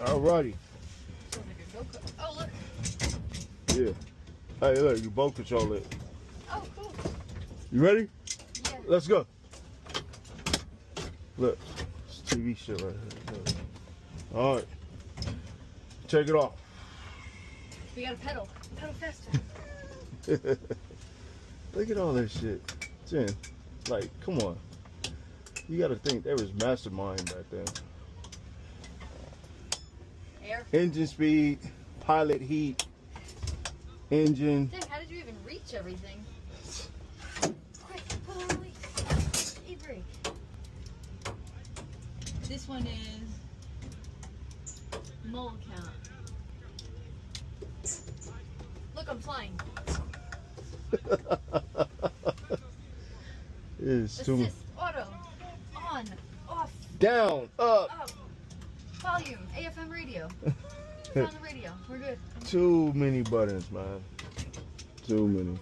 Alrighty. Sounds like a go-kart. Oh, look. Yeah. Hey, look, you both control it. Oh, cool. You ready? Yeah. Let's go. Look, it's TV shit right here. Look. All right. Take it off. We gotta pedal. Pedal faster. Look at all that shit. Jen, like, come on. You gotta think there was mastermind back then. Air. Engine speed, pilot heat, engine. Dang, how did you even reach everything? Quick, pull on the release. E-brake. This one is mole count. Look, I'm flying. It's too Assist, auto, on, off, down, up. up, volume, AFM radio. Found the radio. We're good. Too many buttons, man. Too many.